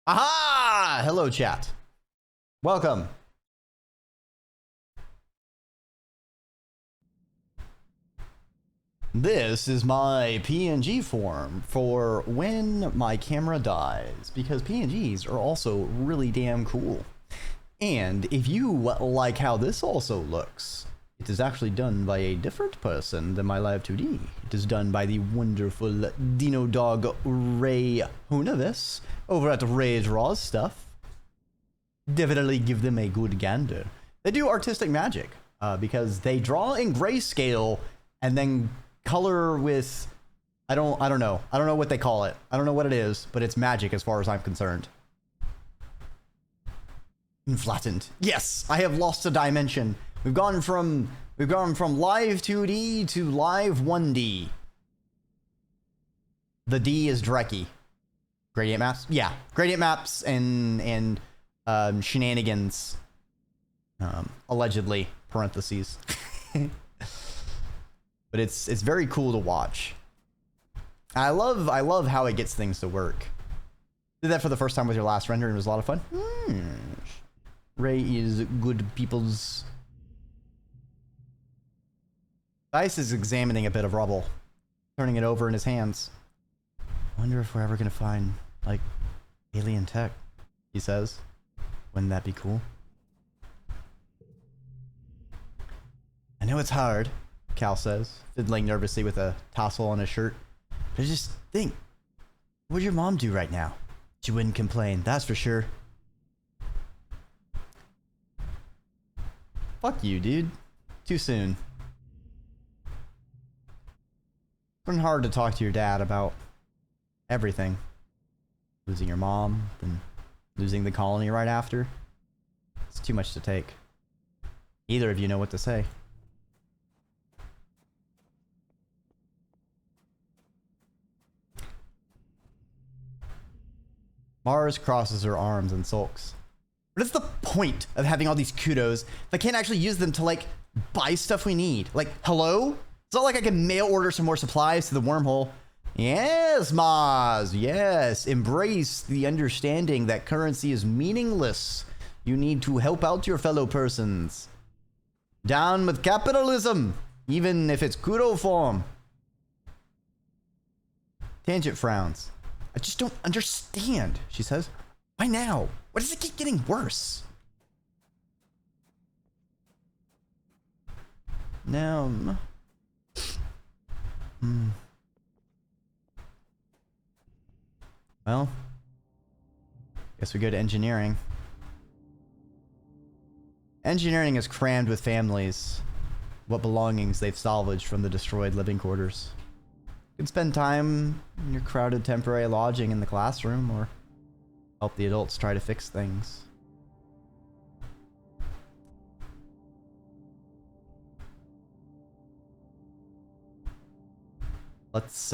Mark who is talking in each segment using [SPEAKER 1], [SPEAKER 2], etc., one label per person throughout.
[SPEAKER 1] Aha! Hello, chat. Welcome. This is my PNG form for when my camera dies, because PNGs are also really damn cool. And if you like how this also looks, it is actually done by a different person than my Live 2D. It is done by the wonderful Dino Dog Ray Hunavis over at Rage Raw's stuff. Definitely give them a good gander. They do artistic magic because they draw in grayscale and then color with I don't know what they call it. I don't know what it is, but it's magic as far as I'm concerned. Flattened. Yes, I have lost a dimension. We've gone from live 2D to live 1D. The D is Dreki. Gradient maps? Yeah, gradient maps and shenanigans. Allegedly, parentheses. But it's very cool to watch. I love how it gets things to work. Did that for the first time with your last render and it was a lot of fun. Ray is good people's. Dice is examining a bit of rubble, turning it over in his hands. I wonder if we're ever gonna find, like, alien tech, he says. Wouldn't that be cool? I know it's hard, Cal says, fiddling nervously with a tassel on his shirt. But I just think, what would your mom do right now? She wouldn't complain, that's for sure. Fuck you, dude. Too soon. It's been hard to talk to your dad about everything. Losing your mom, then losing the colony right after. It's too much to take. Neither of you know what to say. Mars crosses her arms and sulks. What is the point of having all these kudos if I can't actually use them to, like, buy stuff we need? Like, hello? It's not like I can mail order some more supplies to the wormhole. Yes, Maz, yes. Embrace the understanding that currency is meaningless. You need to help out your fellow persons. Down with capitalism, even if it's kudo form. Tangent frowns. I just don't understand, she says. Why now? Why does it keep getting worse? Now, well, guess we go to engineering. Engineering is crammed with families. What belongings they've salvaged from the destroyed living quarters. You can spend time in your crowded temporary lodging in the classroom or help the adults try to fix things. Let's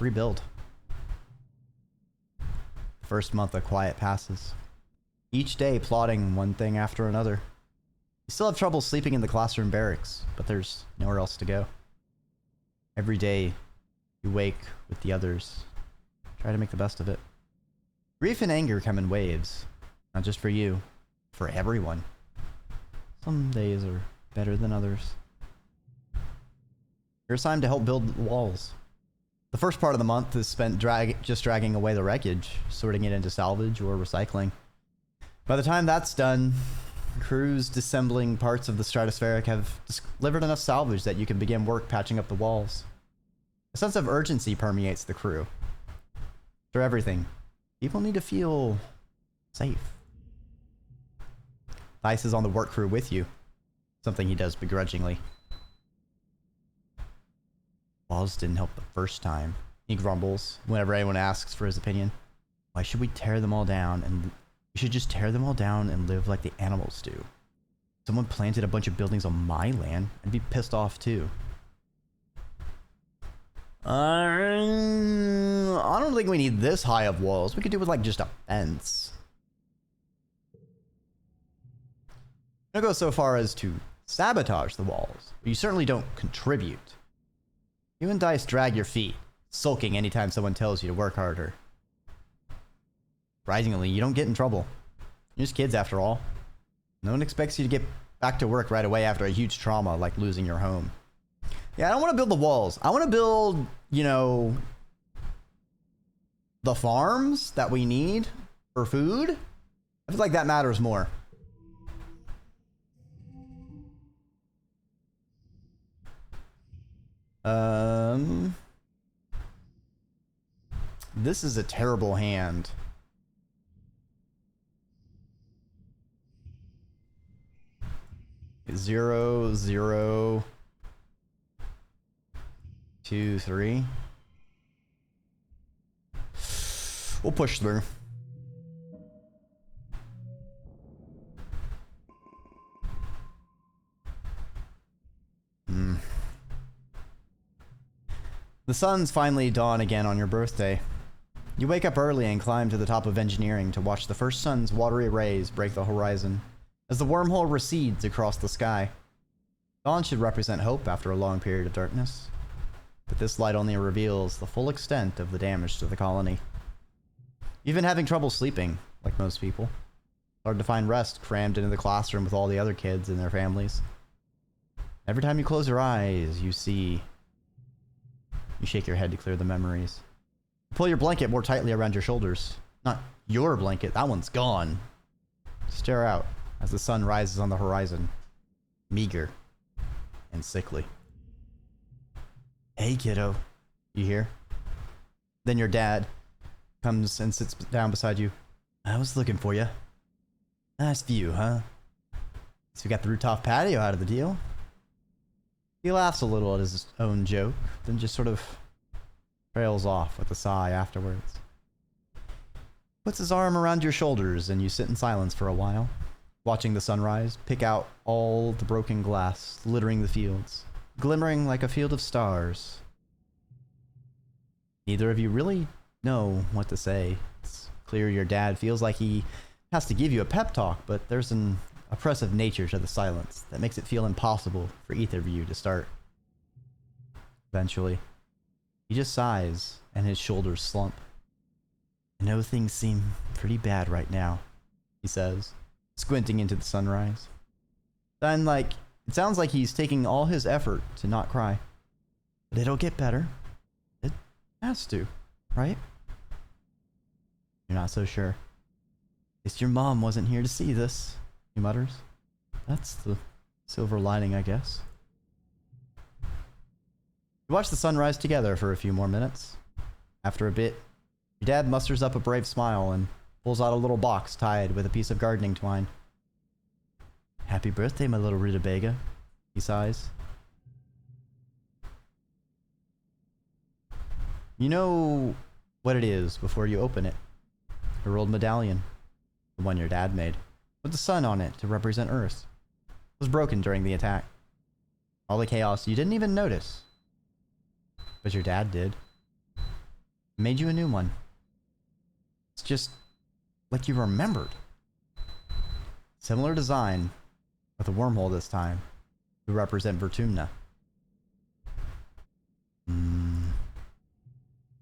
[SPEAKER 1] rebuild. First month of quiet passes. Each day plotting one thing after another. You still have trouble sleeping in the classroom barracks, but there's nowhere else to go. Every day you wake with the others. Try to make the best of it. Grief and anger come in waves. Not just for you, for everyone. Some days are better than others. You're assigned to help build walls. The first part of the month is spent just dragging away the wreckage, sorting it into salvage or recycling. By the time that's done, crews disassembling parts of the stratospheric have delivered enough salvage that you can begin work patching up the walls. A sense of urgency permeates the crew. For everything, people need to feel safe. Dice is on the work crew with you, something he does begrudgingly. Walls didn't help the first time, he grumbles whenever anyone asks for his opinion. Why should we tear them all down? And we should just tear them all down and live like the animals do. Someone planted a bunch of buildings on my land, I'd be pissed off too. I don't think we need this high of walls. We could do with, like, just a fence. I'm gonna go so far as to sabotage the walls, but you certainly don't contribute. You and Dice drag your feet, sulking anytime someone tells you to work harder. Surprisingly, you don't get in trouble. You're just kids after all. No one expects you to get back to work right away after a huge trauma like losing your home. Yeah, I don't want to build the walls. I want to build, you know, the farms that we need for food. I feel like that matters more. This is a terrible hand. Zero, zero, 2, 3. We'll push through. The sun's finally dawn again on your birthday. You wake up early and climb to the top of engineering to watch the first sun's watery rays break the horizon as the wormhole recedes across the sky. Dawn should represent hope after a long period of darkness, but this light only reveals the full extent of the damage to the colony. You've been having trouble sleeping, like most people. It's hard to find rest crammed into the classroom with all the other kids and their families. Every time you close your eyes, you see... You shake your head to clear the memories. You pull your blanket more tightly around your shoulders. Not your blanket, that one's gone. Stare out as the sun rises on the horizon, meager and sickly. Hey, kiddo. You hear? Then your dad comes and sits down beside you. I was looking for you. Nice view, huh? So we got the rooftop patio out of the deal. He laughs a little at his own joke, then just sort of trails off with a sigh afterwards. Puts his arm around your shoulders and you sit in silence for a while, watching the sunrise pick out all the broken glass littering the fields, glimmering like a field of stars. Neither of you really know what to say. It's clear your dad feels like he has to give you a pep talk, but there's an oppressive nature to the silence that makes it feel impossible for either of you to start. Eventually, he just sighs and his shoulders slump. I know things seem pretty bad right now, he says, squinting into the sunrise. Then, it sounds like he's taking all his effort to not cry. But it'll get better. It has to, right? You're not so sure. At least your mom wasn't here to see this, he mutters. That's the silver lining, I guess. You watch the sunrise together for a few more minutes. After a bit, your dad musters up a brave smile and pulls out a little box tied with a piece of gardening twine. Happy birthday, my little rutabaga, he sighs. You know what it is before you open it. Your old medallion, the one your dad made, with the sun on it to represent Earth. It was broken during the attack. All the chaos you didn't even notice. But your dad did. He made you a new one. It's just like you remembered. Similar design, with a wormhole this time, to represent Vertumna.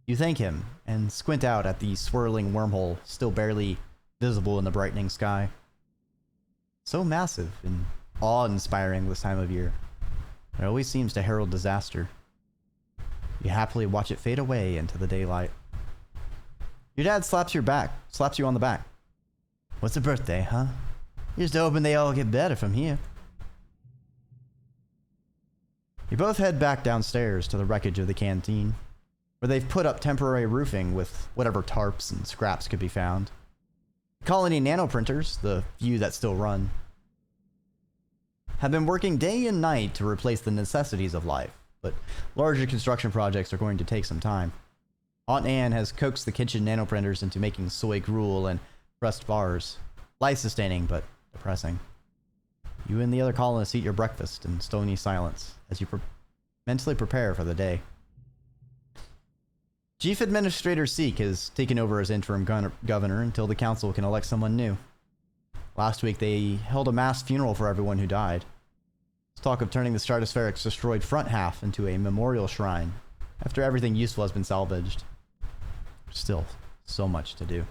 [SPEAKER 1] You thank him, and squint out at the swirling wormhole still barely visible in the brightening sky. So massive and awe-inspiring this time of year. It always seems to herald disaster. You happily watch it fade away into the daylight. Your dad slaps you on the back. What's a birthday, huh? Just hoping they all get better from here. You both head back downstairs to the wreckage of the canteen, where they've put up temporary roofing with whatever tarps and scraps could be found. Colony nanoprinters, the few that still run, have been working day and night to replace the necessities of life, but larger construction projects are going to take some time. Aunt Anne has coaxed the kitchen nanoprinters into making soy gruel and pressed bars. Life-sustaining, but depressing. You and the other colonists eat your breakfast in stony silence as you mentally prepare for the day. Chief Administrator Seek has taken over as interim governor until the council can elect someone new. Last week they held a mass funeral for everyone who died. There's talk of turning the Stratospheric's destroyed front half into a memorial shrine after everything useful has been salvaged. Still, so much to do.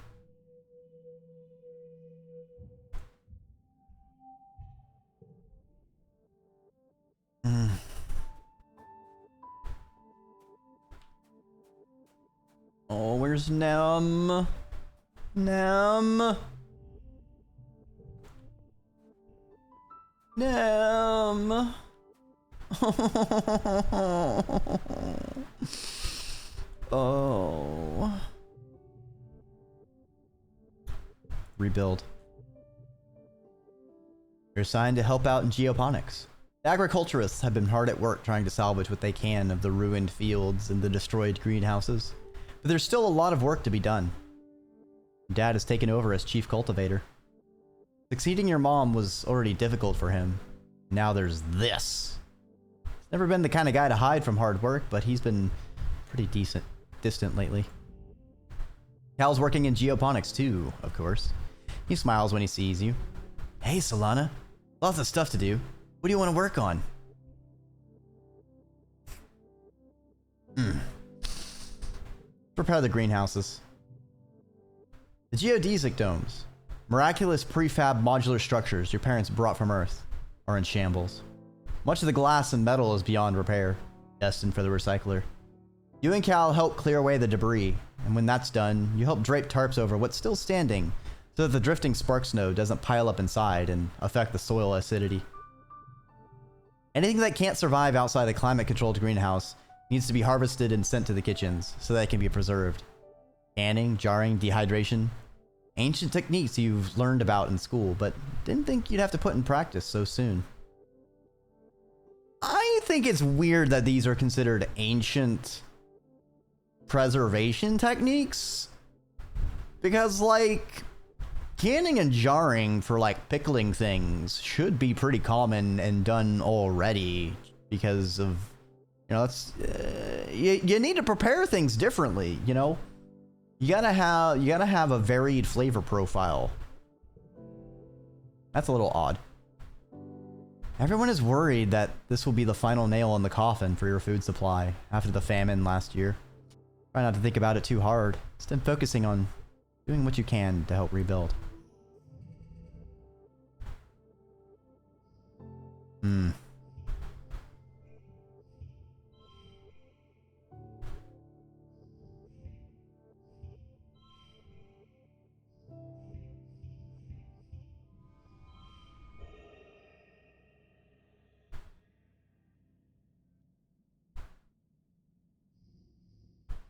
[SPEAKER 1] Oh, where's Nem? Nem? Nem? Oh. Rebuild. You're assigned to help out in geoponics. The agriculturists have been hard at work trying to salvage what they can of the ruined fields and the destroyed greenhouses. But there's still a lot of work to be done. Dad has taken over as chief cultivator. Succeeding your mom was already difficult for him. Now there's this. He's never been the kind of guy to hide from hard work, but he's been pretty distant lately. Cal's working in geoponics too, of course. He smiles when he sees you. Hey, Solana. Lots of stuff to do. What do you want to work on? Prepare the greenhouses. The geodesic domes, miraculous prefab modular structures your parents brought from Earth, are in shambles. Much of the glass and metal is beyond repair, destined for the recycler. You and Cal help clear away the debris, and when that's done, you help drape tarps over what's still standing so that the drifting spark snow doesn't pile up inside and affect the soil acidity. Anything that can't survive outside a climate-controlled greenhouse needs to be harvested and sent to the kitchens so that it can be preserved. Canning, jarring, dehydration. Ancient techniques you've learned about in school, but didn't think you'd have to put in practice so soon. I think it's weird that these are considered ancient preservation techniques. Because, like, canning and jarring for, like, pickling things should be pretty common and done already because of, you know, that's, you need to prepare things differently, you know? You gotta have a varied flavor profile. That's a little odd. Everyone is worried that this will be the final nail in the coffin for your food supply after the famine last year. Try not to think about it too hard. Instead, focusing on doing what you can to help rebuild.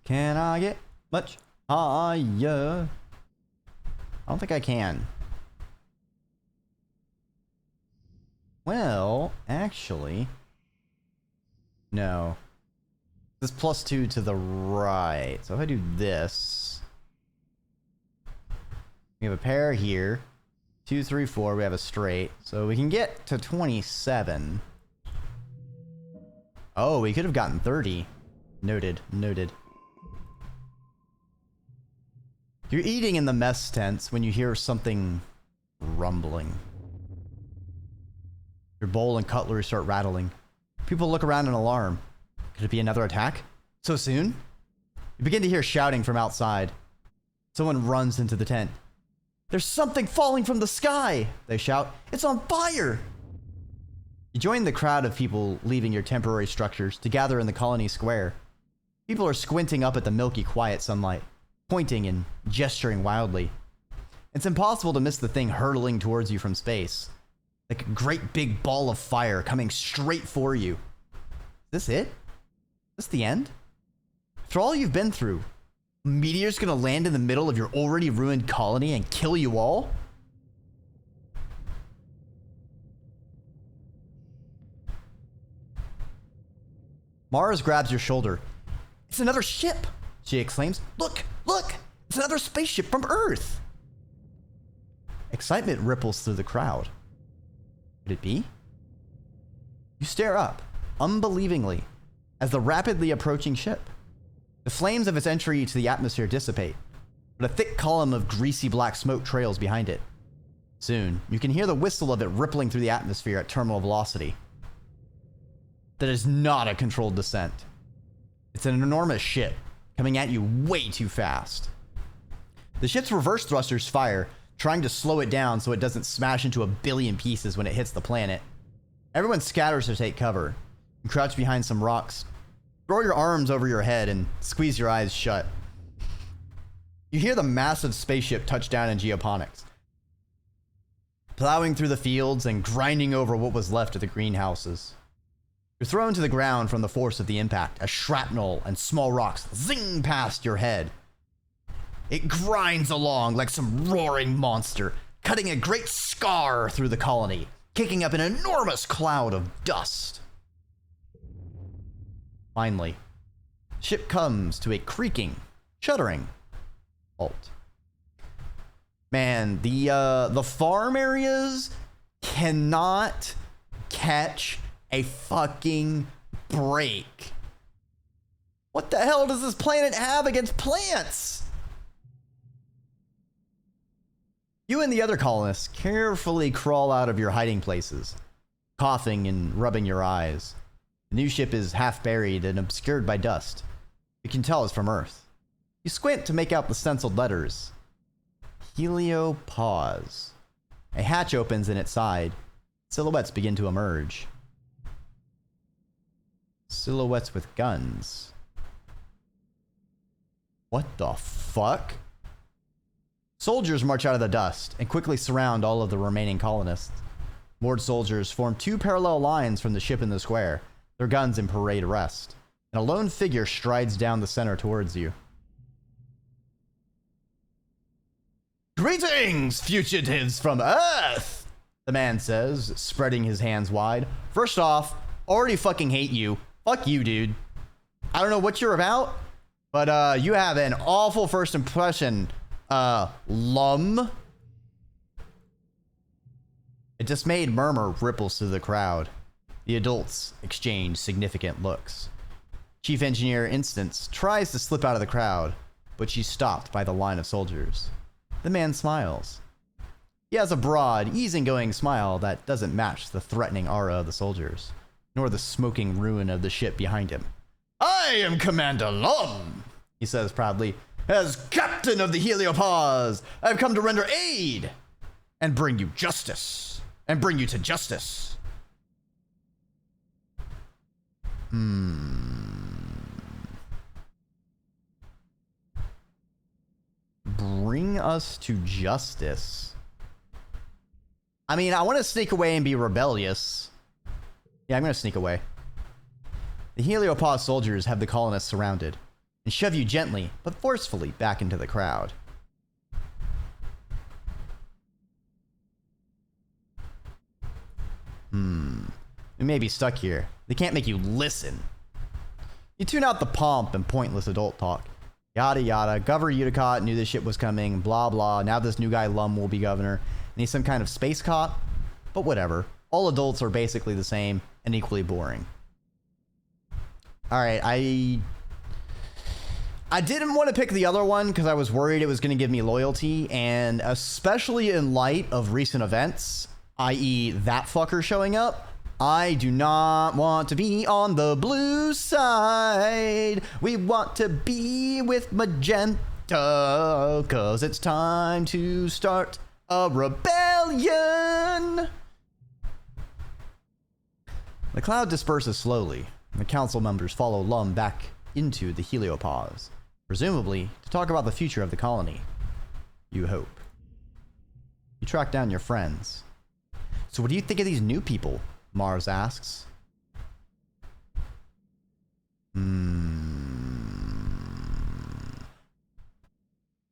[SPEAKER 1] Can I get much higher? I don't think I can. Well, actually, no. This +2 to the right. So if I do this, we have a pair here. 2, 3, 4. We have a straight. So we can get to 27. Oh, we could have gotten 30. Noted. Noted. You're eating in the mess tents when you hear something rumbling. Your bowl and cutlery start rattling. People look around in alarm. Could it be another attack? So soon? You begin to hear shouting from outside. Someone runs into the tent. There's something falling from the sky, they shout. It's on fire! You join the crowd of people leaving your temporary structures to gather in the colony square. People are squinting up at the milky quiet sunlight, pointing and gesturing wildly. It's impossible to miss the thing hurtling towards you from space. Like a great big ball of fire coming straight for you. Is this it? Is this the end? After all you've been through, a meteor's gonna land in the middle of your already ruined colony and kill you all? Mars grabs your shoulder. It's another ship, she exclaims. Look, look, it's another spaceship from Earth. Excitement ripples through the crowd. Could it be? You stare up, unbelievingly, as the rapidly approaching ship. The flames of its entry to the atmosphere dissipate, but a thick column of greasy black smoke trails behind it. Soon, you can hear the whistle of it rippling through the atmosphere at terminal velocity. That is not a controlled descent. It's an enormous ship, coming at you way too fast. The ship's reverse thrusters fire, trying to slow it down so it doesn't smash into a billion pieces when it hits the planet. Everyone scatters to take cover. You crouch behind some rocks, throw your arms over your head, and squeeze your eyes shut. You hear the massive spaceship touch down in geoponics, plowing through the fields and grinding over what was left of the greenhouses. You're thrown to the ground from the force of the impact as shrapnel and small rocks zing past your head. It grinds along like some roaring monster, cutting a great scar through the colony, kicking up an enormous cloud of dust. Finally, the ship comes to a creaking, shuddering halt. Man, the farm areas cannot catch a fucking break. What the hell does this planet have against plants? You and the other colonists carefully crawl out of your hiding places, coughing and rubbing your eyes. The new ship is half buried and obscured by dust. You can tell it's from Earth. You squint to make out the stenciled letters. Heliopause. A hatch opens in its side. Silhouettes begin to emerge. Silhouettes with guns. What the fuck? Soldiers march out of the dust and quickly surround all of the remaining colonists. Moored soldiers form two parallel lines from the ship in the square, their guns in parade arrest, and a lone figure strides down the center towards you. "Greetings, fugitives from Earth!" the man says, spreading his hands wide. "First off, already fucking hate you. Fuck you, dude. I don't know what you're about, but you have an awful first impression, lum." A dismayed murmur ripples through the crowd. The adults exchange significant looks. Chief Engineer Instance tries to slip out of the crowd, but she's stopped by the line of soldiers. The man smiles. He has a broad, easygoing smile that doesn't match the threatening aura of the soldiers, nor the smoking ruin of the ship behind him. "I am Commander Lum," he says proudly. "As captain of the Heliopause, I've come to render aid and bring you justice. And bring you to justice." Bring us to justice. I mean, I want to sneak away and be rebellious. Yeah, I'm going to sneak away. The Heliopause soldiers have the colonists surrounded and shove you gently but forcefully back into the crowd. We may be stuck here. They can't make you listen. You tune out the pomp and pointless adult talk. Yada yada. Governor Uticott knew this shit was coming. Blah blah. Now this new guy Lum will be governor. And he's some kind of space cop. But whatever. All adults are basically the same and equally boring. Alright, I didn't want to pick the other one because I was worried it was going to give me loyalty. And especially in light of recent events, i.e. that fucker showing up, I do not want to be on the blue side. We want to be with Magenta, cause it's time to start a rebellion. The cloud disperses slowly. The council members follow Lum back into the Heliopause, presumably to talk about the future of the colony. You hope. You track down your friends. "So what do you think of these new people?" Mars asks.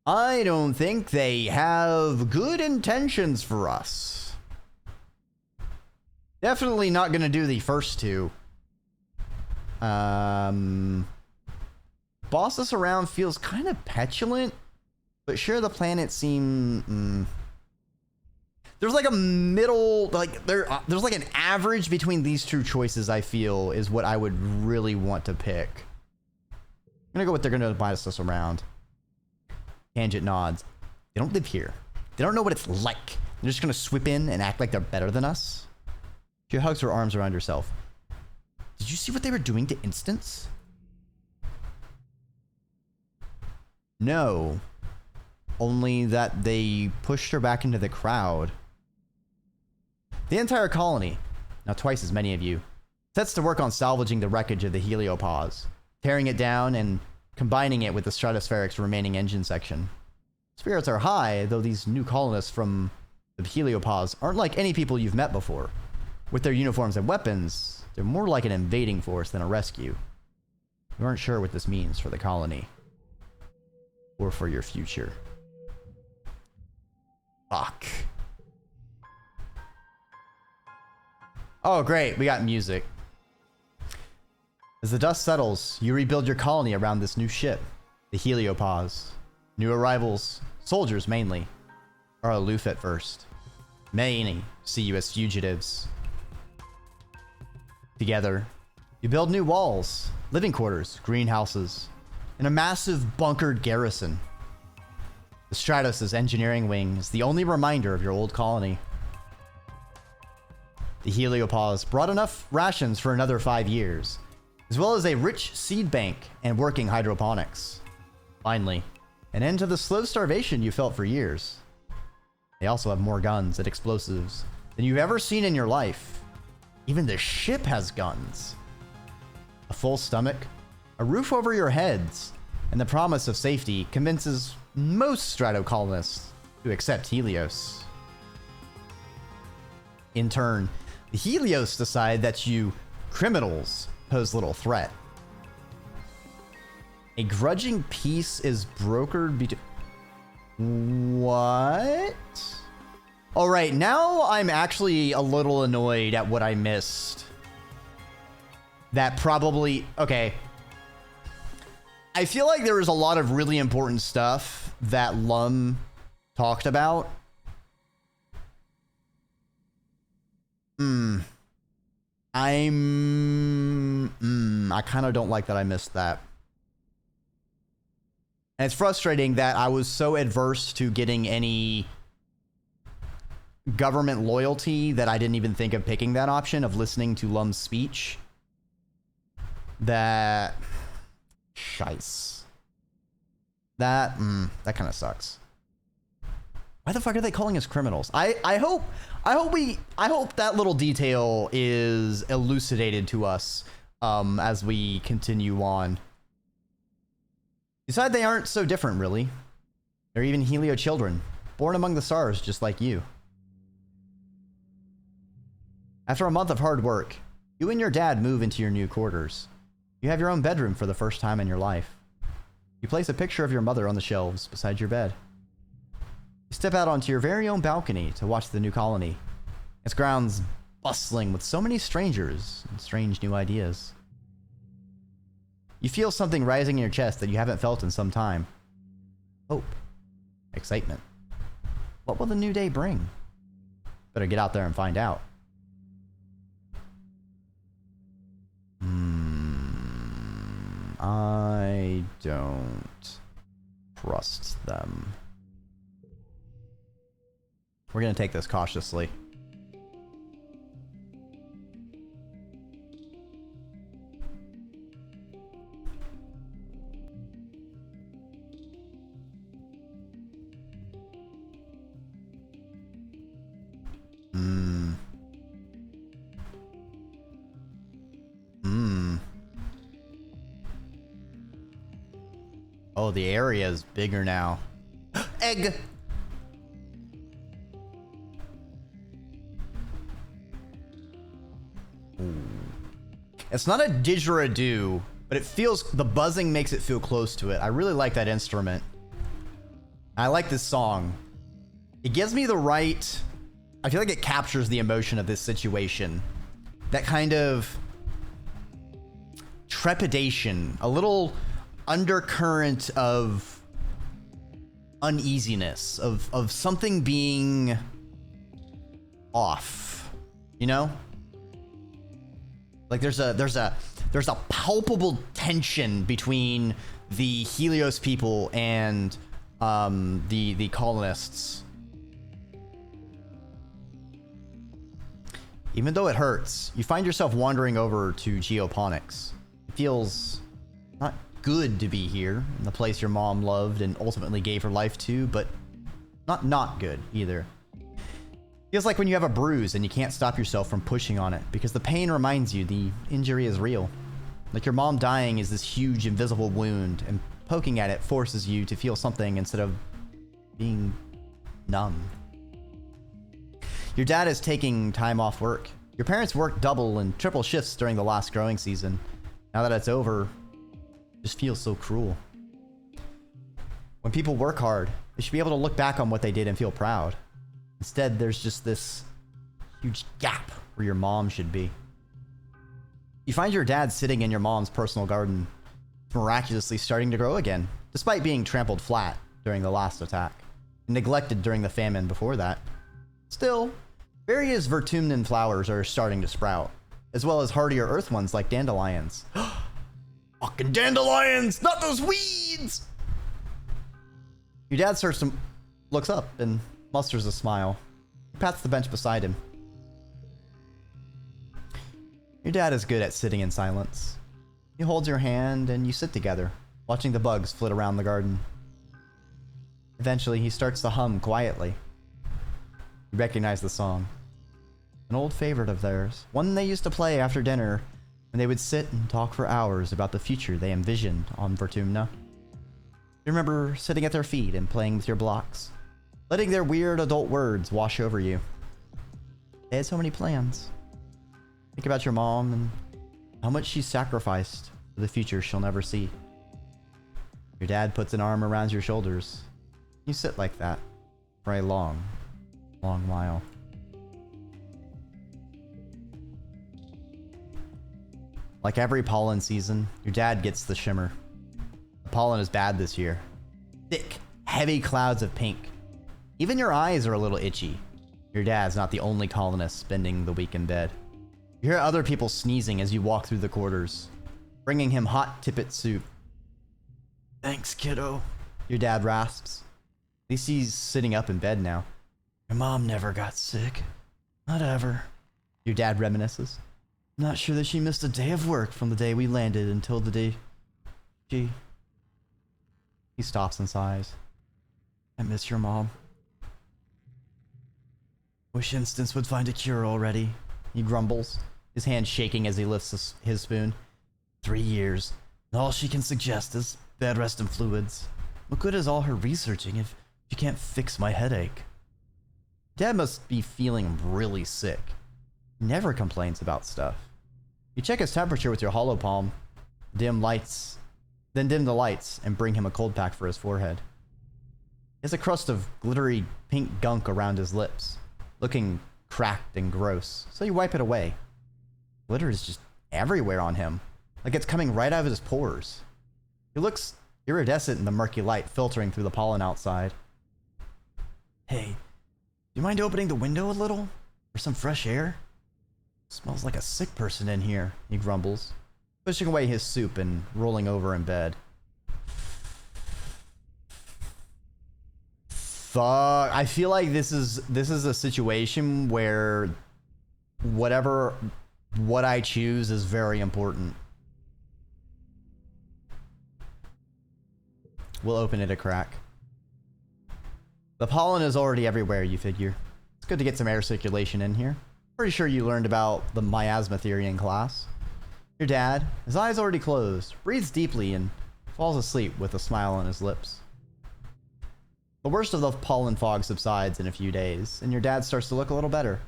[SPEAKER 1] I don't think they have good intentions for us. Definitely not going to do the first two. Boss us around feels kind of petulant, but sure, the planets seem... There's like a middle, like there's like an average between these two choices, I feel, is what I would really want to pick. I'm gonna go with they're gonna boss us around. Tangent nods. They don't live here. They don't know what it's like. They're just gonna swoop in and act like they're better than us. She hugs her arms around herself. Did you see what they were doing to Instance? No. Only that they pushed her back into the crowd. The entire colony, now twice as many of you, sets to work on salvaging the wreckage of the Heliopause, tearing it down and combining it with the Stratospheric's remaining engine section. Spirits are high, though these new colonists from the heliopause aren't like any people you've met before. With their uniforms and weapons, they're more like an invading force than a rescue. You aren't sure what this means for the colony. Or for your future. Fuck. Oh, great. We got music. As the dust settles, you rebuild your colony around this new ship, the heliopause. New arrivals, soldiers mainly, are aloof at first. Many see you as fugitives. Together, you build new walls, living quarters, greenhouses, and a massive bunkered garrison. The Stratos' engineering wing is the only reminder of your old colony. The heliopause brought enough rations for another 5 years, as well as a rich seed bank and working hydroponics. Finally, an end to the slow starvation you felt for years. They also have more guns and explosives than you've ever seen in your life. Even the ship has guns. A full stomach, a roof over your heads, and the promise of safety convinces most stratocolonists to accept Helios. In turn, the Helios decide that you criminals pose little threat. A grudging peace is brokered between... What? All right, now I'm actually a little annoyed at what I missed. That probably... Okay. I feel like there was a lot of really important stuff that Lum talked about. I kind of don't like that I missed that. And it's frustrating that I was so adverse to getting any government loyalty that I didn't even think of picking that option of listening to Lum's speech. That... Shice. That kind of sucks. Why the fuck are they calling us criminals? I hope that little detail is elucidated to us as we continue on. Besides, they aren't so different, really. They're even Helio children, born among the stars, just like you. After a month of hard work, you and your dad move into your new quarters. You have your own bedroom for the first time in your life. You place a picture of your mother on the shelves beside your bed. You step out onto your very own balcony to watch the new colony. Its grounds bustling with so many strangers and strange new ideas. You feel something rising in your chest that you haven't felt in some time. Hope. Excitement. What will the new day bring? Better get out there and find out. I don't trust them. We're gonna take this cautiously. Oh, the area is bigger now. Egg! Ooh. It's not a didgeridoo, but it feels, the buzzing makes it feel close to it. I really like that instrument. I like this song. It gives me the right, I feel like it captures the emotion of this situation. That kind of trepidation, a little undercurrent of uneasiness, of something being off, you know? Like there's a palpable tension between the Helios people and the colonists. Even though it hurts, you find yourself wandering over to geoponics. It feels not good to be here, in the place your mom loved and ultimately gave her life to, but not good either. Feels like when you have a bruise and you can't stop yourself from pushing on it because the pain reminds you the injury is real. Like your mom dying is this huge invisible wound, and poking at it forces you to feel something instead of being numb. Your dad is taking time off work. Your parents worked double and triple shifts during the last growing season. Now that it's over, it just feels so cruel. When people work hard, they should be able to look back on what they did and feel proud. Instead, there's just this huge gap where your mom should be. You find your dad sitting in your mom's personal garden, miraculously starting to grow again, despite being trampled flat during the last attack, and neglected during the famine before that. Still, various Vertumnan flowers are starting to sprout, as well as hardier earth ones like dandelions. Fucking dandelions! Not those weeds! Your dad looks up and musters a smile. He pats the bench beside him. Your dad is good at sitting in silence. He holds your hand and you sit together, watching the bugs flit around the garden. Eventually, he starts to hum quietly. You recognize the song. An old favorite of theirs, one they used to play after dinner when they would sit and talk for hours about the future they envisioned on Vertumna. You remember sitting at their feet and playing with your blocks, letting their weird adult words wash over you. They had so many plans. Think about your mom and how much she sacrificed for the future she'll never see. Your dad puts an arm around your shoulders. You sit like that for a long, long while. Like every pollen season, your dad gets the shimmer. The pollen is bad this year. Thick, heavy clouds of pink. Even your eyes are a little itchy. Your dad's not the only colonist spending the week in bed. You hear other people sneezing as you walk through the quarters, bringing him hot tippet soup. Thanks, kiddo, your dad rasps. At least he's sitting up in bed now. Your mom never got sick. Not ever. Your dad reminisces. Not sure that she missed a day of work from the day we landed until the day she... He stops and sighs. I miss your mom. Wish Instance would find a cure already, he grumbles, his hand shaking as he lifts his spoon. 3 years, and all she can suggest is bed rest and fluids. What good is all her researching if she can't fix my headache? Dad must be feeling really sick. He never complains about stuff. You check his temperature with your hollow palm, then dim the lights and bring him a cold pack for his forehead. He has a crust of glittery pink gunk around his lips, looking cracked and gross, so you wipe it away. Glitter is just everywhere on him, like it's coming right out of his pores. He looks iridescent in the murky light filtering through the pollen outside. Hey, do you mind opening the window a little? For some fresh air? Smells like a sick person in here, he grumbles, pushing away his soup and rolling over in bed. Fuck, I feel like this is a situation where what I choose is very important. We'll open it a crack. The pollen is already everywhere, you figure. It's good to get some air circulation in here. Pretty sure you learned about the miasma theory in class. Your dad, his eyes already closed, breathes deeply and falls asleep with a smile on his lips. The worst of the pollen fog subsides in a few days, and your dad starts to look a little better.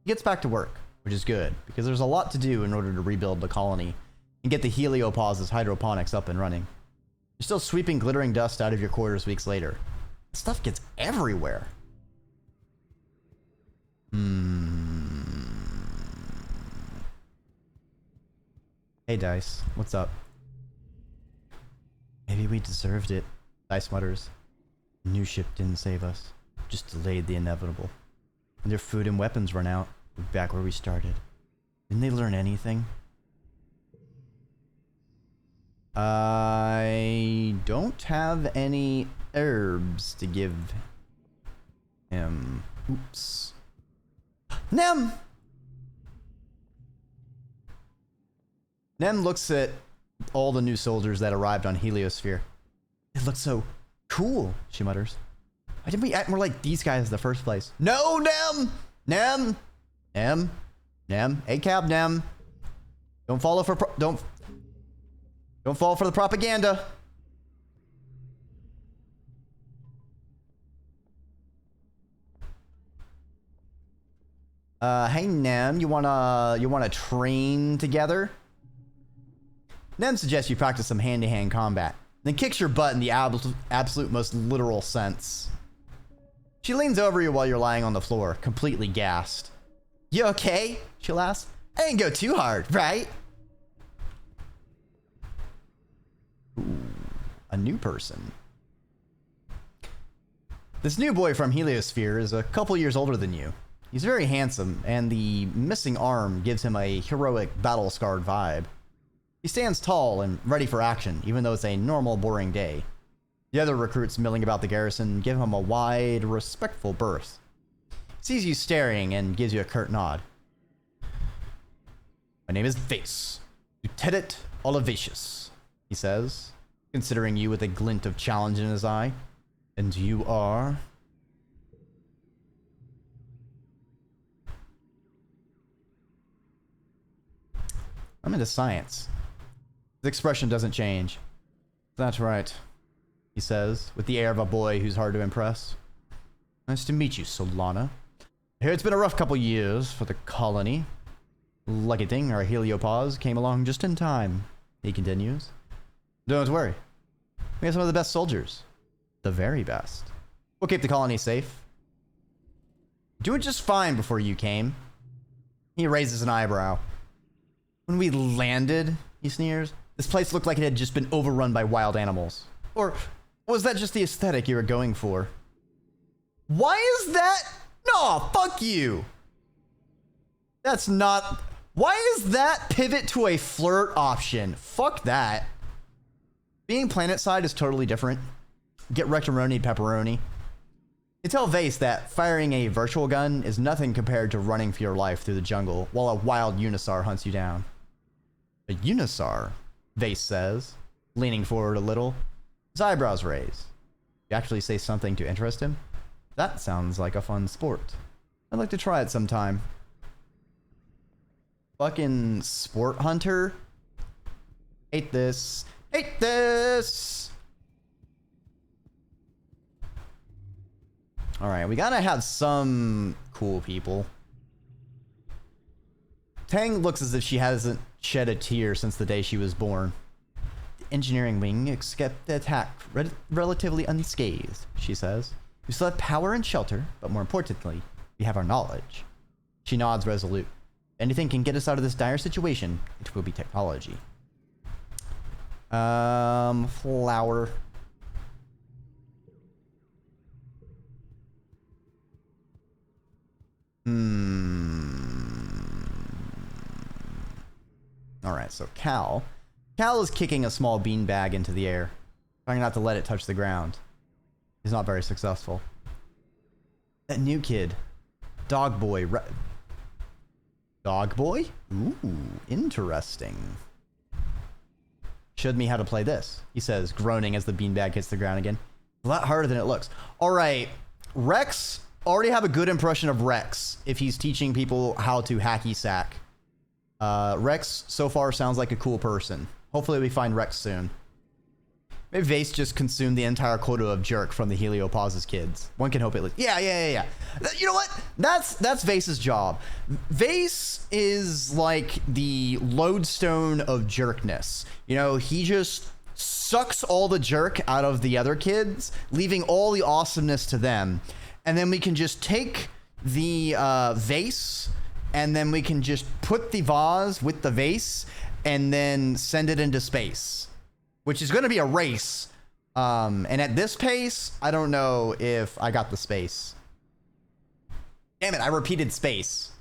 [SPEAKER 1] He gets back to work, which is good, because there's a lot to do in order to rebuild the colony and get the heliopause's hydroponics up and running. You're still sweeping glittering dust out of your quarters weeks later. Stuff gets everywhere. Hey, Dice. What's up? Maybe we deserved it, Dice mutters. The new ship didn't save us. Just delayed the inevitable. When their food and weapons run out, we're back where we started. Didn't they learn anything? I don't have any herbs to give him. Oops. Nem! Nem looks at all the new soldiers that arrived on Heliosphere. It looks so cool, she mutters. Why didn't we act more like these guys in the first place? No, Nem! Nem! Nem! Nem! ACAB, Nem! Don't fall for don't fall for the propaganda. Hey Nem, you wanna train together? Nem suggests you practice some hand-to-hand combat, then kicks your butt in the absolute most literal sense. She leans over you while you're lying on the floor, completely gassed. You okay? She laughs. I didn't go too hard, right? Ooh, a new person. This new boy from Heliosphere is a couple years older than you. He's very handsome, and the missing arm gives him a heroic, battle-scarred vibe. He stands tall and ready for action, even though it's a normal, boring day. The other recruits milling about the garrison give him a wide, respectful berth. He sees you staring and gives you a curt nod. My name is Vase, Lieutenant Olivatius, he says, considering you with a glint of challenge in his eye. And you are? I'm into science. His expression doesn't change. That's right, he says, with the air of a boy who's hard to impress. Nice to meet you, Solana. I hear it's been a rough couple years for the colony. Lucky thing, our heliopause came along just in time, he continues. Don't worry. We have some of the best soldiers. The very best. We'll keep the colony safe. Doing just fine before you came. He raises an eyebrow. When we landed, he sneers, this place looked like it had just been overrun by wild animals. Or was that just the aesthetic you were going for? Why is that? No, fuck you. That's not... Why is that pivot to a flirt option? Fuck that. Being planet-side is totally different. Get rectoroni pepperoni. You tell Vase that firing a virtual gun is nothing compared to running for your life through the jungle while a wild Unisar hunts you down. A Unisar? Vase says, leaning forward a little. His eyebrows raise. You actually say something to interest him? That sounds like a fun sport. I'd like to try it sometime. Fucking sport hunter? Hate this. Hate this! Alright, we gotta have some cool people. Tang looks as if she hasn't shed a tear since the day she was born. The engineering wing escaped the attack relatively unscathed, she says. We still have power and shelter, but more importantly, we have our knowledge. She nods resolute. If anything can get us out of this dire situation, it will be technology. Flower. Alright, so Cal. Cal is kicking a small beanbag into the air, trying not to let it touch the ground. He's not very successful. That new kid. Dog Boy. Dog Boy? Ooh, interesting. Showed me how to play this, he says, groaning as the beanbag hits the ground again. A lot harder than it looks. Alright, Rex. Already have a good impression of Rex if he's teaching people how to hacky sack. Rex so far sounds like a cool person. Hopefully we find Rex soon. Maybe Vase just consumed the entire quota of jerk from the Heliopause's kids. One can hope it. Yeah. You know what? That's Vase's job. Vase is like the lodestone of jerkness. You know, he just sucks all the jerk out of the other kids, leaving all the awesomeness to them. And then we can just take the vase, and then we can just put the vase with the vase, and then send it into space, which is going to be a race. And at this pace, I don't know if I got the space. Damn it! I repeated space.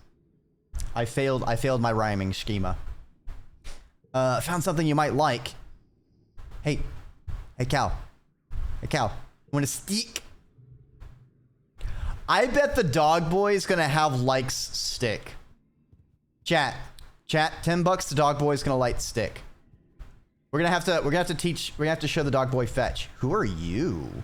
[SPEAKER 1] I failed my rhyming schema. Found something you might like. Hey, Cal. Want a steak? I bet the dog boy is gonna have likes stick. Chat, $10 the dog boy is gonna like stick. We're gonna have to show the dog boy fetch. Who are you?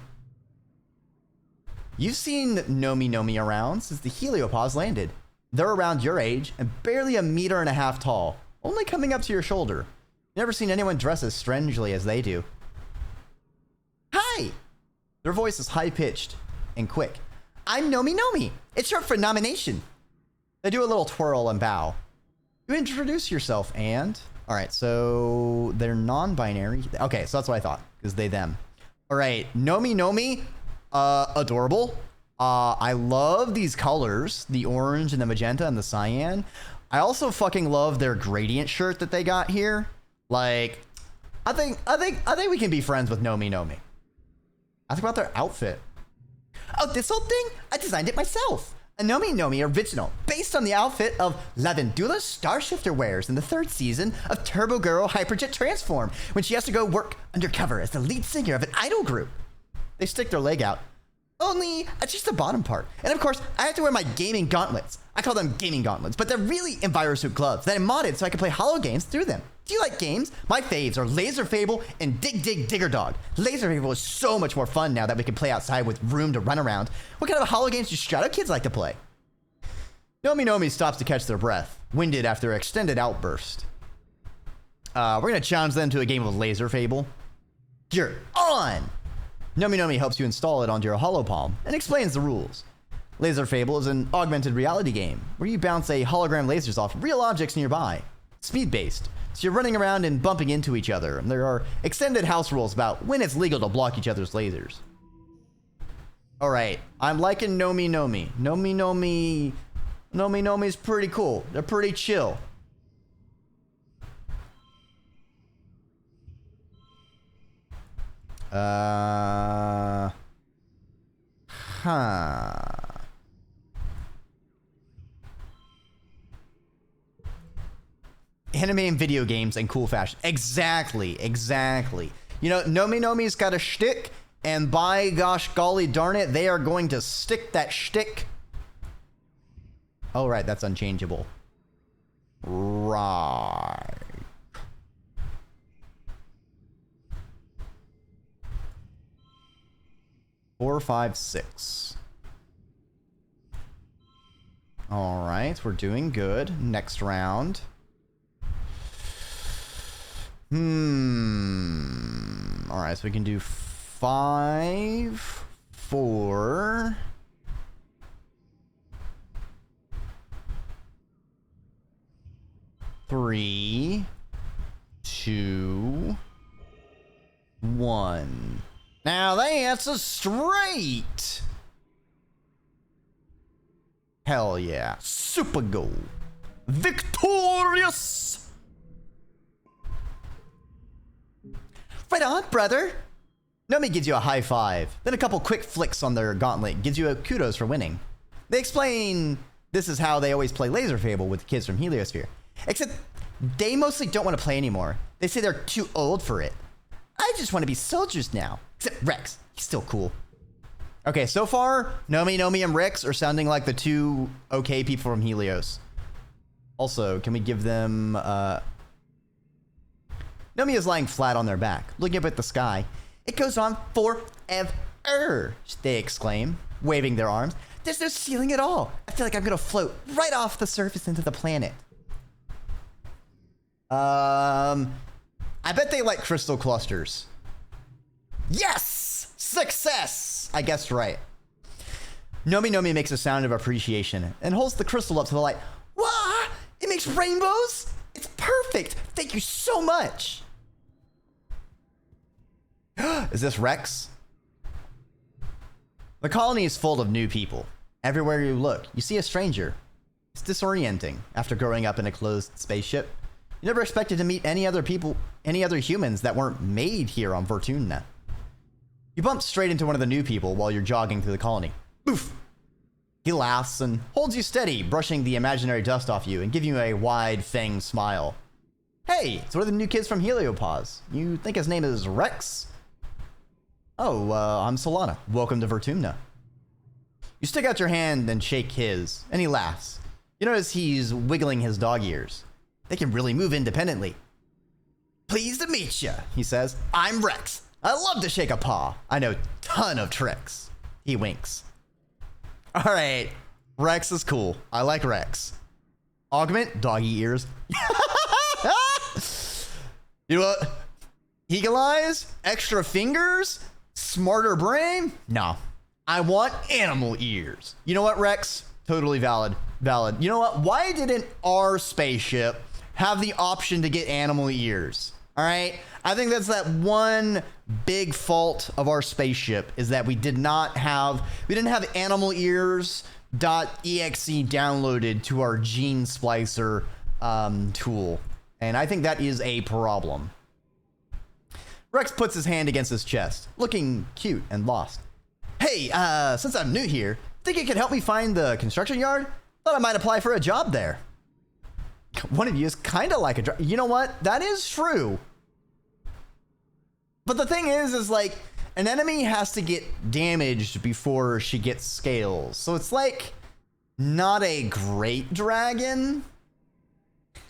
[SPEAKER 1] You've seen Nomi around since the Heliopause landed. They're around your age and barely 1.5 meters tall, only coming up to your shoulder. Never seen anyone dress as strangely as they do. Hi! Their voice is high-pitched and quick. I'm Nomi. It's short for nomination. They do a little twirl and bow. You introduce yourself and... All right, so they're non-binary. Okay, so that's what I thought, because they, them. All right, Nomi, adorable. I love these colors, the orange and the magenta and the cyan. I also fucking love their gradient shirt that they got here. Like, I think we can be friends with Nomi. I think about their outfit. Oh, this whole thing? I designed it myself. A Nomi original, based on the outfit of Lavendula Starshifter wears in the 3rd season of Turbo Girl Hyperjet Transform when she has to go work undercover as the lead singer of an idol group. They stick their leg out. Only just the bottom part. And of course, I have to wear my gaming gauntlets. I call them gaming gauntlets, but they're really EnviroSuit gloves that I modded so I can play holo games through them. Do you like games? My faves are Laser Fable and Digger Dog. Laser Fable is so much more fun now that we can play outside with room to run around. What kind of holo games do Strato kids like to play? Nomi stops to catch their breath, winded after an extended outburst. We're gonna challenge them to a game of Laser Fable. You're on! Nomi helps you install it onto your holopalm and explains the rules. Laser Fable is an augmented reality game where you bounce a hologram lasers off real objects nearby. Speed-based, so you're running around and bumping into each other, and there are extended house rules about when it's legal to block each other's lasers. Alright, I'm liking Nomi. Nomi is pretty cool. They're pretty chill. Anime and video games and cool fashion. Exactly. You know, Nomi's got a shtick, and by gosh golly darn it, they are going to stick that shtick. Oh, right, that's unchangeable. Right. Four, five, six. All right, we're doing good. Next round. All right, so we can do 5, 4. 3, 2, 1. Now that's a straight. Hell yeah. Super goal. Victorious. Right on, brother. Nomi gives you a high five, then a couple quick flicks on their gauntlet gives you a kudos for winning. They explain this is how they always play Laser Fable with the kids from Heliosphere. Except they mostly don't want to play anymore. They say they're too old for it. I just want to be soldiers now. Except Rex, he's still cool. Okay, so far, Nomi and Rex are sounding like the two okay people from Helios. Also, can we give them... Nomi is lying flat on their back, looking up at the sky. It goes on forever, they exclaim, waving their arms. There's no ceiling at all. I feel like I'm gonna float right off the surface into the planet. I bet they like crystal clusters. Yes! Success! I guessed right. Nomi makes a sound of appreciation and holds the crystal up to the light. Wow! It makes rainbows? It's perfect! Thank you so much! Is this Rex? The colony is full of new people. Everywhere you look, you see a stranger. It's disorienting after growing up in a closed spaceship. You never expected to meet any other people, any other humans that weren't made here on Vertuna. You bump straight into one of the new people while you're jogging through the colony. Boof! He laughs and holds you steady, brushing the imaginary dust off you and giving you a wide fanged smile. Hey, it's one of the new kids from Heliopause. You think his name is Rex? Oh, I'm Solana. Welcome to Vertumna. You stick out your hand and shake his, and he laughs. You notice he's wiggling his dog ears. They can really move independently. Pleased to meet you, he says. I'm Rex. I love to shake a paw. I know a ton of tricks. He winks. All right, Rex is cool. I like Rex. Augment, doggy ears. You know what? Eagle eyes, extra fingers, smarter brain? No, I want animal ears. You know what, Rex? Totally valid. Valid. You know what? Why didn't our spaceship have the option to get animal ears? All right. I think that's that one big fault of our spaceship is that we didn't have animal ears .exe downloaded to our gene splicer tool. And I think that is a problem. Rex puts his hand against his chest, looking cute and lost. Hey, since I'm new here, think you could help me find the construction yard? Thought I might apply for a job there. One of you is kind of like a... You know what? That is true. But the thing is like, an enemy has to get damaged before she gets scales. So it's like, not a great dragon.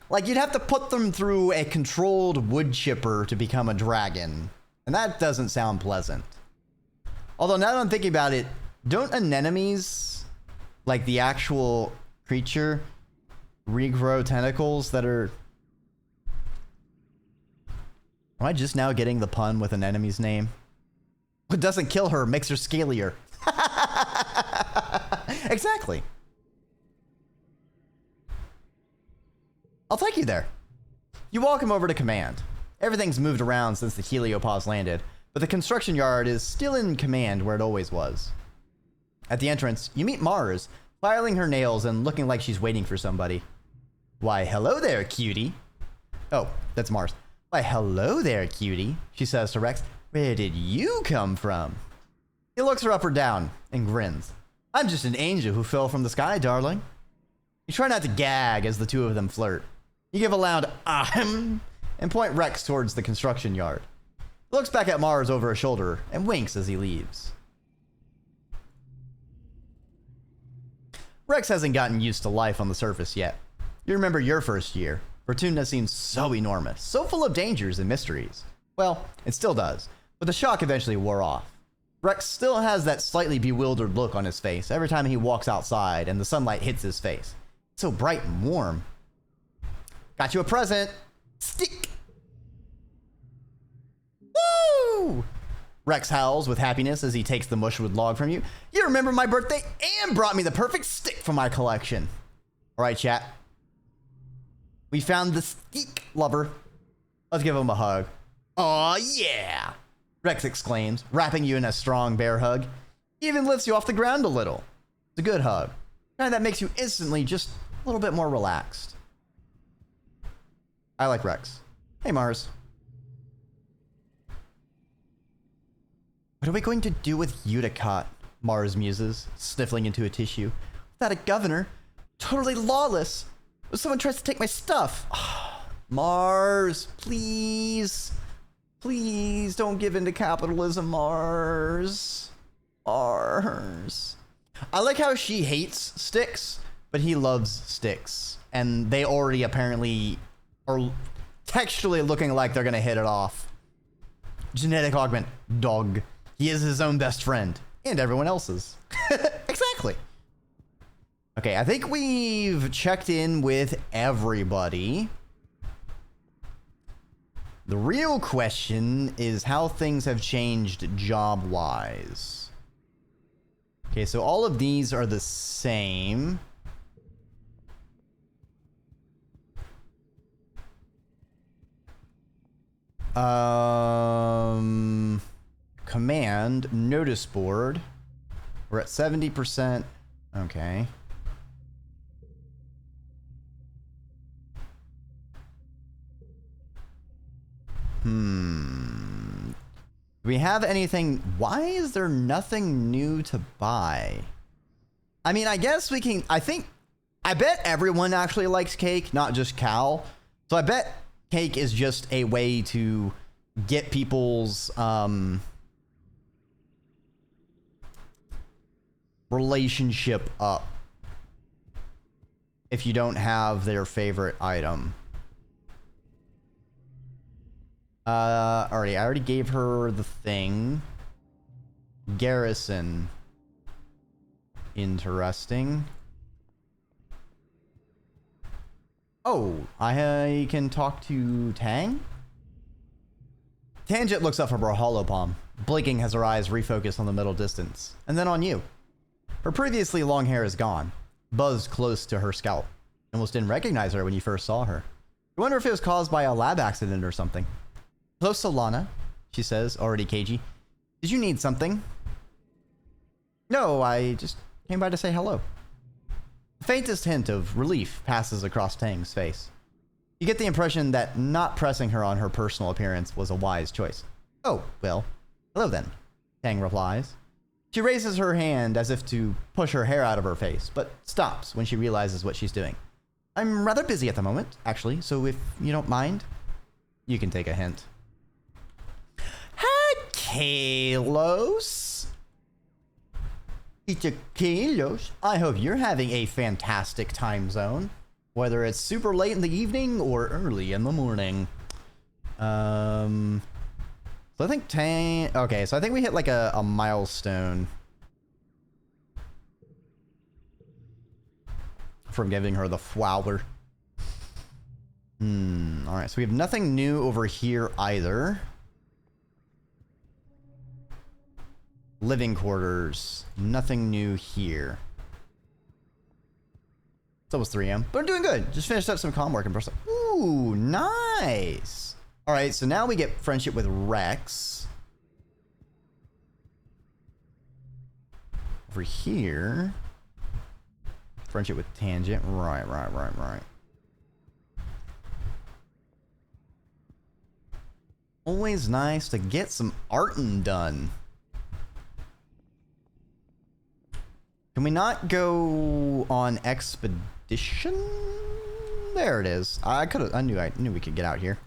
[SPEAKER 1] Like, you'd have to put them through a controlled wood chipper to become a dragon. And that doesn't sound pleasant. Although now that I'm thinking about it, don't anemones, like the actual creature, regrow tentacles that are... Am I just now getting the pun with an enemy's name? What doesn't kill her makes her scalier. Exactly. I'll take you there. You walk him over to command. Everything's moved around since the heliopause landed, but the construction yard is still in command where it always was. At the entrance, you meet Mars, filing her nails and looking like she's waiting for somebody. Why, hello there, cutie. Oh, that's Mars. Why, hello there, cutie, she says to Rex. Where did you come from? He looks her up or down and grins. I'm just an angel who fell from the sky, darling. You try not to gag as the two of them flirt. You give a loud ahem and point Rex towards the construction yard. He looks back at Mars over her shoulder and winks as he leaves. Rex hasn't gotten used to life on the surface yet. You remember your first year. Fortuna seems so enormous, so full of dangers and mysteries. Well, it still does, but the shock eventually wore off. Rex still has that slightly bewildered look on his face every time he walks outside and the sunlight hits his face. It's so bright and warm. Got you a present. Stick. Woo! Rex howls with happiness as he takes the mushwood log from you. You remember my birthday and brought me the perfect stick for my collection. All right, chat. We found the stick, lover. Let's give him a hug. Aw, yeah! Rex exclaims, wrapping you in a strong bear hug. He even lifts you off the ground a little. It's a good hug. Kind that makes you instantly just a little bit more relaxed. I like Rex. Hey, Mars. What are we going to do with Uticott? Mars muses, sniffling into a tissue. Without a governor, totally lawless. Someone tries to take my stuff. Mars, please. Please don't give in to capitalism, Mars. Mars. I like how she hates sticks, but he loves sticks. And they already apparently are textually looking like they're going to hit it off. Genetic augment, dog. He is his own best friend. And everyone else's. Exactly. Okay, I think we've checked in with everybody. The real question is how things have changed job-wise. Okay, so all of these are the same. Command, notice board. We're at 70%. Okay. Do we have anything? Why is there nothing new to buy? I mean, I guess we can, I bet everyone actually likes cake, not just Cal. So I bet cake is just a way to get people's relationship up if you don't have their favorite item. I already gave her the thing. Garrison. Interesting. Oh, I can talk to Tang? Tangent looks up from her holopalm, blinking as her eyes refocus on the middle distance, and then on you. Her previously long hair is gone. buzzed close to her scalp. You almost didn't recognize her when you first saw her. You wonder if it was caused by a lab accident or something. Close to Lana, she says, already cagey. Did you need something? No, I just came by to say hello. The faintest hint of relief passes across Tang's face. You get the impression that not pressing her on her personal appearance was a wise choice. Oh, well, hello then, Tang replies. She raises her hand as if to push her hair out of her face, but stops when she realizes what she's doing. I'm rather busy at the moment, actually, so if you don't mind, you can take a hint. Hi, Kalos. Kalos. I hope you're having a fantastic time zone, whether it's super late in the evening or early in the morning. So I think Tang... Okay, so I think we hit like a milestone from giving her the flower. Alright, so we have nothing new over here either. Living quarters. Nothing new here. It's almost 3 a.m. But I'm doing good. Just finished up some comm work and person. Ooh, nice. Alright, so now we get friendship with Rex. Over here. Friendship with Tangent. Right. Always nice to get some artin done. Can we not go on expedition? There it is. I knew we could get out here.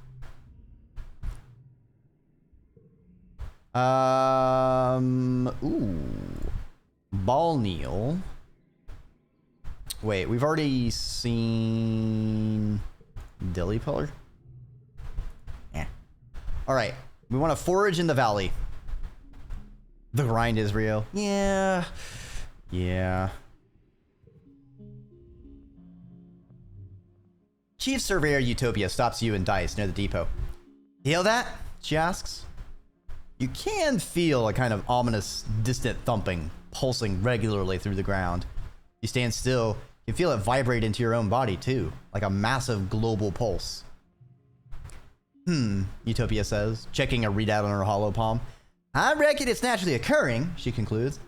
[SPEAKER 1] Ooh. Balneal. Wait, we've already seen Dilly Pillar? Yeah. Alright. We want to forage in the valley. The grind is real. Yeah. Chief Surveyor Utopia stops you and Dice near the depot. Feel that? She asks. You can feel a kind of ominous, distant thumping, pulsing regularly through the ground. You stand still, you feel it vibrate into your own body too, like a massive global pulse. Utopia says, checking a readout on her hollow palm. I reckon it's naturally occurring, she concludes.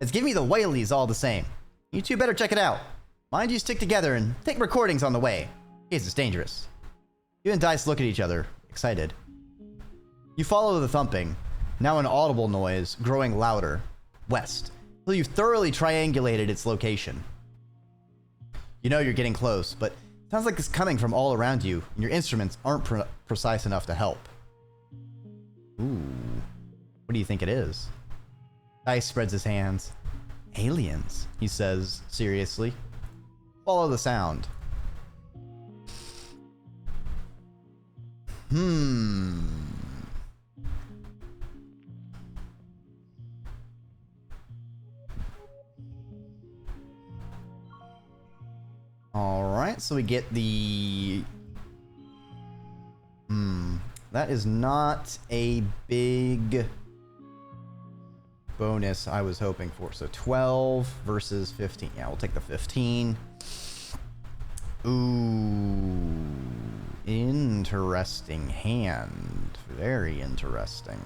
[SPEAKER 1] It's giving me the whalies all the same. You two better check it out. Mind you stick together and take recordings on the way. In case it's dangerous. You and Dice look at each other, excited. You follow the thumping, now an audible noise, growing louder, west, till you've thoroughly triangulated its location. You know you're getting close, but it sounds like it's coming from all around you, and your instruments aren't precise enough to help. Ooh. What do you think it is? Dice spreads his hands. Aliens, he says seriously. Follow the sound. Alright, so we get the... That is not a big bonus I was hoping for. So 12 versus 15. Yeah, we'll take the 15. Ooh. Interesting hand. Very interesting.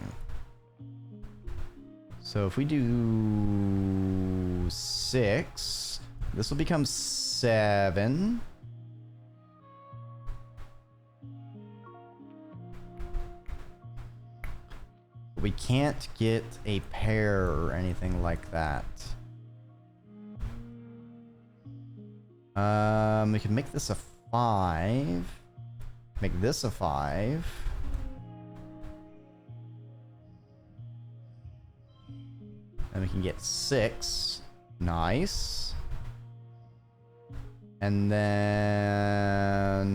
[SPEAKER 1] So if we do 6, this will become 7. We can't get a pair or anything like that. We can make this a 5. Make this a 5. And we can get 6. Nice. And then...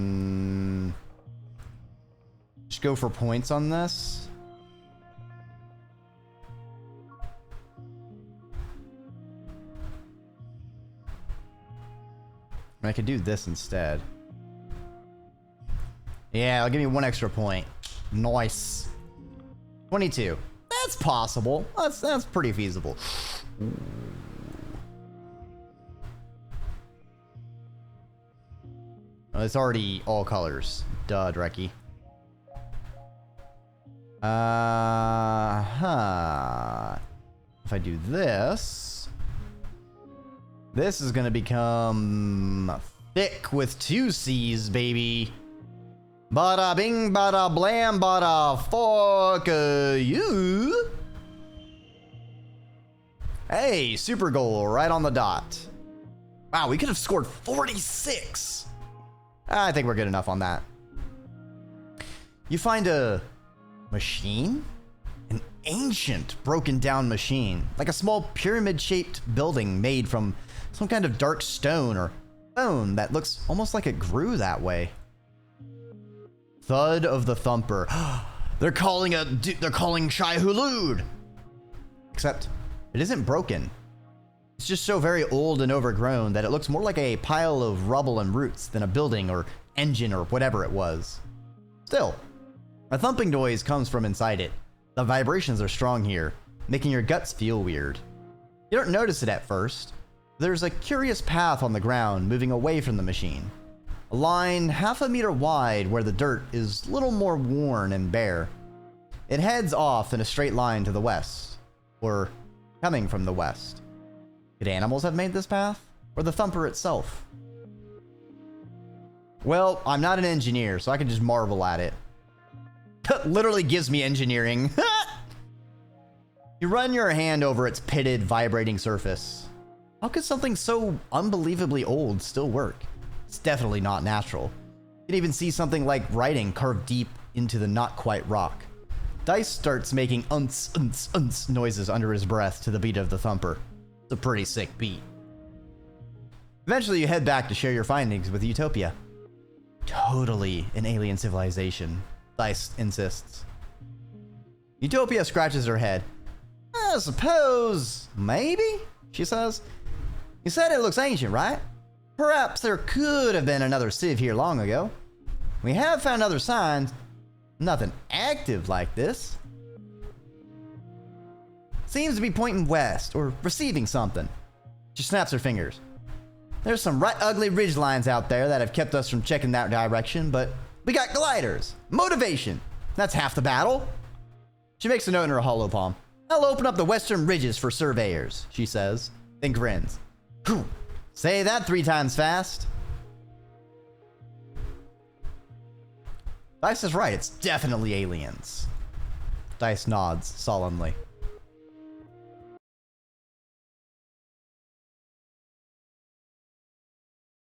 [SPEAKER 1] just go for points on this. I could do this instead. Yeah, it'll give me 1 extra point. Nice. 22. That's possible. That's pretty feasible. Ooh. Oh, it's already all colors. Duh, Dreki. If I do this, this is gonna become thick with 2 C's, baby. Bada bing, bada blam, bada fuck you. Hey, super goal right on the dot. Wow, we could have scored 46. I think we're good enough on that. You find a machine? An ancient, broken down machine. Like a small pyramid-shaped building made from some kind of dark stone or bone that looks almost like it grew that way. Thud of the Thumper. They're calling Shai Hulud. Except it isn't broken. It's just so very old and overgrown that it looks more like a pile of rubble and roots than a building or engine or whatever it was. Still, a thumping noise comes from inside it. The vibrations are strong here, making your guts feel weird. You don't notice it at first. There's a curious path on the ground moving away from the machine. A line half a meter wide where the dirt is a little more worn and bare. It heads off in a straight line to the west, or coming from the west. Could animals have made this path? Or the thumper itself? Well, I'm not an engineer, so I can just marvel at it. Literally gives me engineering. You run your hand over its pitted, vibrating surface. How could something so unbelievably old still work? It's definitely not natural. You can even see something like writing carved deep into the not-quite rock. Dice starts making unts, unts, unts noises under his breath to the beat of the thumper. It's a pretty sick beat. Eventually, you head back to share your findings with Utopia. Totally an alien civilization, Dice insists. Utopia scratches her head. I suppose, maybe, she says. You said it looks ancient, right? Perhaps there could have been another civ here long ago. We have found other signs. Nothing active like this. Seems to be pointing west, or receiving something. She snaps her fingers. There's some right ugly ridge lines out there that have kept us from checking that direction, but we got gliders. Motivation. That's half the battle. She makes a note in her hollow palm. I'll open up the western ridges for surveyors, she says, then grins. Whew. Say that 3 times fast. Dice is right, it's definitely aliens. Dice nods solemnly.